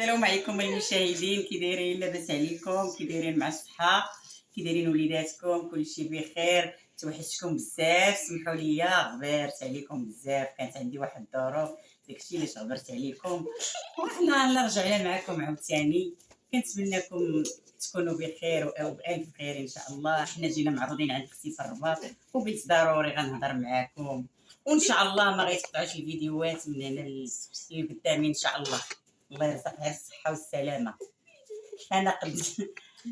السلام عليكم المشاهدين، كي دايرين؟ لاباس عليكم؟ كي دايرين مع الصحه؟ كي دايرين وليداتكم؟ كلشي بخير؟ توحشتكم بزاف، سمحوا لي غبرت عليكم بزاف، كانت عندي واحد الظروف داكشي علاش غبرت عليكم، وحنا رجعنا معكم عاوتاني. كنتمنىكم تكونوا بخير او بالف خير ان شاء الله. حنا جينا معروضين عند اختي في الرباط وقلت ضروري غنهضر معكم، وان شاء الله ما غيتقطعوش الفيديوهات من هنا لقدام ان شاء الله. الله يرزقها الصحة والسلامة.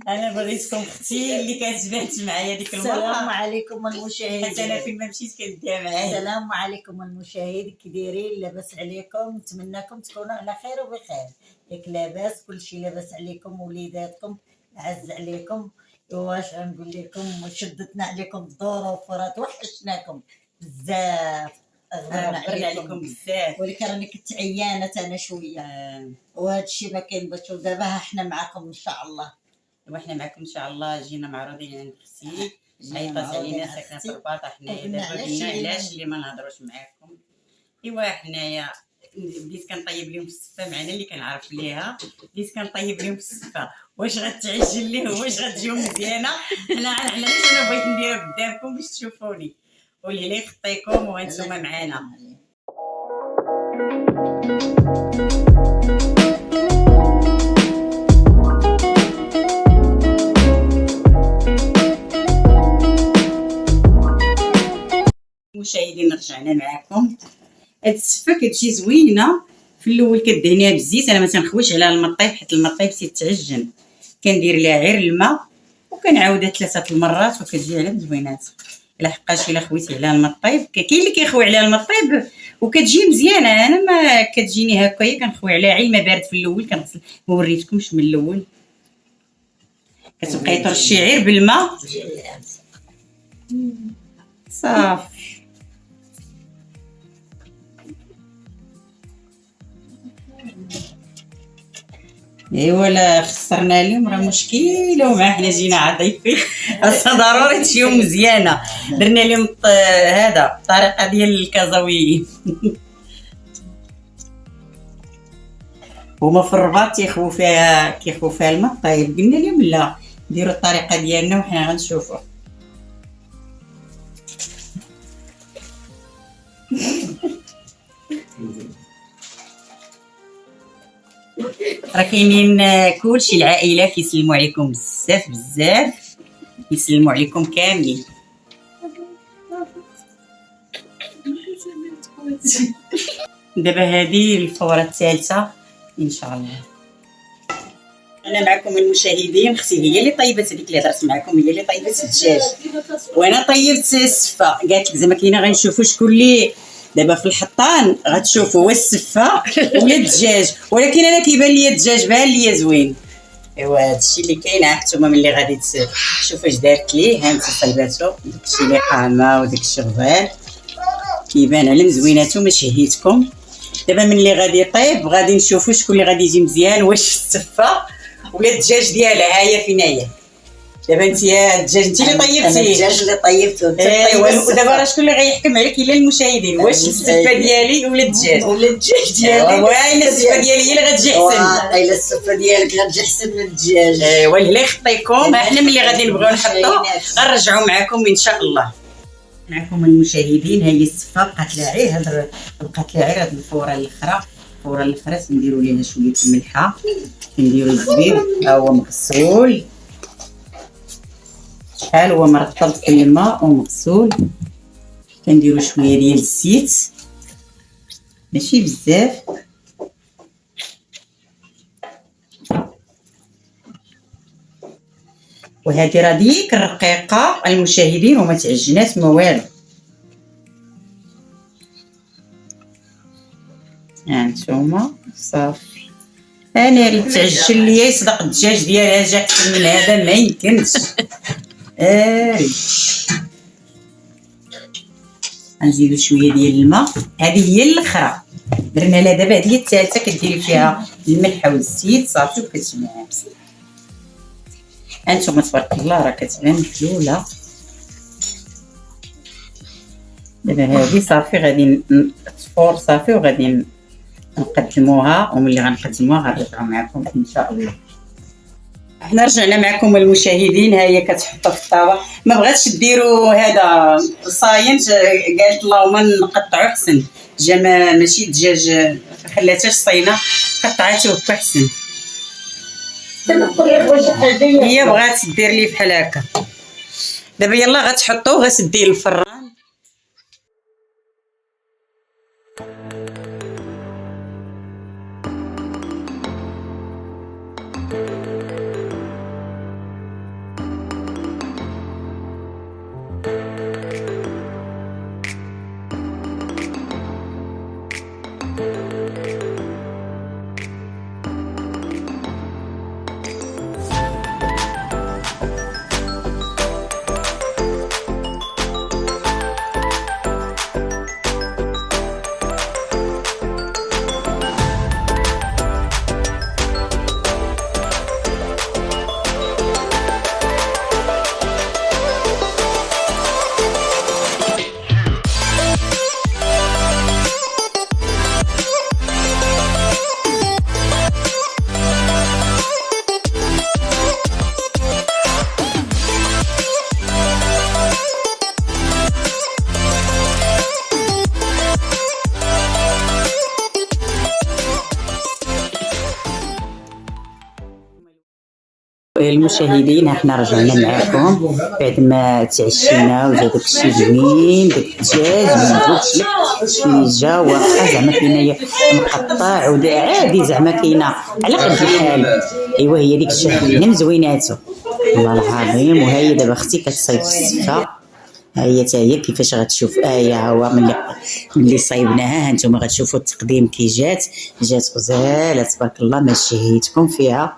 أنا بغيتكم أختي اللي كانت معايا ديك المرة. السلام عليكم المشاهدين. حتى أنا فين ما مشيت كنديها معايا. السلام عليكم المشاهدين، كي دايرين؟ لاباس عليكم؟ نتمنىكم تكونوا على خير وبخير. ياك لاباس؟ كلشي لاباس عليكم؟ وليداتكم عز عليكم؟ واش غنقول لكم؟ شدتنا عليكم الظروف وراه توحشناكم بزاف، غبرنا عليكم بزاف، ولكن راني كنت عيانه انا شويه وهذا الشيء ما كاين باش. دابا حنا معكم ان شاء الله. وحنا معكم ان شاء الله. جينا معروضين عند اختي، عيطات علينا ساكنه في الرباط. حنايا دابا قلنا علاش اللي ما نهضروش معاكم. ايوا حنايا بديت كنطيب لهم في السفه معنا اللي كنعرف ليها، بديت كنطيب لهم في السفه. واش غتعجل ليه واش غتجيهم مزيانه؟ حنا علاش انا بغيت نديرها قدامكم باش تشوفوني واللي يخطيكم وانتم معانا. مشاهدين رجعنا معكم. هاد السفه كتجي زوينه في الاول، كدهنيها بالزيت. انا ما تنخويش عليها المطيب حيت المطيب تيتعجن، كندير ليها غير الماء وكنعاودها 3 المرات وكتجي على زوينات. الا حقاش الا خويتي عليها المطيب، كاين اللي كيخوي عليها المطيب وكتجي مزيانه. انا ما كتجيني هكايا، كنخوي عليها غير الماء بارد في الاول. كنغسل، ما وريتكمش من الاول. كتبقاي ترشي غير بالماء صافي. ايوا لا خسرنا اليوم راه مشكله، ومع حنا جينا عضيفين اصلا ضروري تجيو مزيانه. درنا لهم هذا الطريقه ديال الكازاويين. هما في الرباط كيخوفوا فيها الماء طايب. قلنا لهم لا، نديروا الطريقه ديالنا وحنا غنشوفوا. راه كاينين كلشي العائله كيسلموا عليكم بزاف بزاف، يسلموا عليكم كاملين. دابا هذه الفوره الثالثه ان شاء الله. انا معكم المشاهدين، اختي هي اللي طيبت هذيك اللي هضرت معكم، هي اللي طيبت الدجاج وانا طيبت السفه. قالت لك زعما كاينه غنشوفوا شكون اللي دابا في الحطان غتشوفوا واش السفه ولا الدجاج، ولكن انا كيبان لي الدجاج بان لي زوين. ايوا هادشي اللي كاين. نتوما ملي غادي تشوفوا اش دارت ليه، ها انت طيباتو داكشي اللي قامه وداكشي غزال كيبان على مزويناتو. ما شهيتكم دابا ملي غادي يطيب غادي نشوفوا شكون اللي غادي يجي مزيان، واش السفه ولا الدجاج ديالها. هيا فين هي دابا؟ انت يا الدجاج انت اللي طيبتيه. انا الدجاج اللي طيبته. ودابا راه شكون اللي غيحكم عليك؟ الا المشاهدين. واش السفه ديالي ولا الدجاج؟ ولا الدجاج ديالي. وايلا السفه ديالي هي اللي غتجي احسن. الا السفه ديالك غتجي احسن من الدجاج. ايوا اللي يخطيكم. احنا ملي غادي نبغيو نحطو غنرجعوا معكم ان شاء الله. معكم المشاهدين، هي السفه بقات لها غير هاد الفوره الاخرى. الفوره الاخرى نديروا ليها شويه الملحه، نديروا الزبيب ها هو مغسول، شحال هو مرطب في الماء ومغسول. كنديروا شويه ديال الزيت ماشي بزاف، وهذه راه ديك الرقيقه المشاهدين وما تعجنات ما والو. هانتوما صافي. انا اللي تعجل ليا يصدق الدجاج ديالها جا احسن من هذا ما يمكنش. غنزيدو شويه ديال الماء. هذه هي الاخرى درنا لها دابا. هذه هي الثالثه كديري فيها الملح والزيت صافي وكتجمعها مزيان. هانتوما تبارك الله راه كتبان محلوله. دابا هذه صافي غادي تفور صافي، وغادي نقدموها، وملي غنقدموها غنرجعو معكم ان شاء الله. احنا رجعنا معكم المشاهدين. ها هي كتحطها في الطاوه. ما بغاتش ديروا هذا صاين، قالت اللهم نقطعو احسن، جا ماشي دجاج خلاتهاش صاينه، قطعاتو هكا احسن. هي بغات دير لي بحال هكا. دابا يلا غتحطوه غتديه للفران. المشاهدين احنا رجعنا معكم بعد ما تعشينا وجا داكشي زوين، داك الدجاج مزوج الشيجه، واخا زعما كاينه مقطع ودا عادي زعما كاينه على قد الحال. ايوا هي ديك الشحنه مزويناتو والله العظيم. وها هي دابا اختي كتصايب السفه، ها هي حتى هي كيفاش غتشوف. ها هو ملي صايبناها هانتوما غتشوفوا التقديم كي جات غزاله تبارك الله، ما شهيتكم فيها.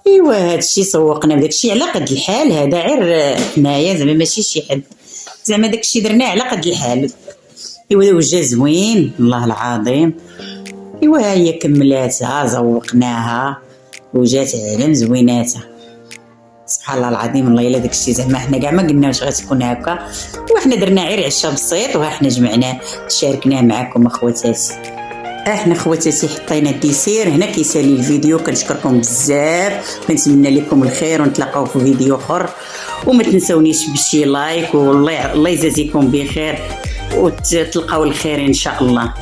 ايوا هادشي سوقنا بداكشي على قد الحال، هذا غير حنايا زعما ماشي شي حد، زعما داكشي درناه على قد الحال. ايوا وجا زوين والله العظيم. ايوا ها هي كملاتها زوقناها وجات على مزويناتها سبحان الله العظيم. الله الا داكشي زعما حنا كاع ما قلنا واش غتكون هكا، وحنا درنا غير عشاء بسيط وها حنا جمعناه شاركناه معكم اخواتاتي. احنا خواتاتي حطينا الديسير هنا كيسالي الفيديو. كنشكركم بزاف، كنتمنى لكم الخير، ونتلاقاو في فيديو اخر. وما تنسونيش بشي لايك، والله يجازيكم بخير، وتلقاو الخير ان شاء الله.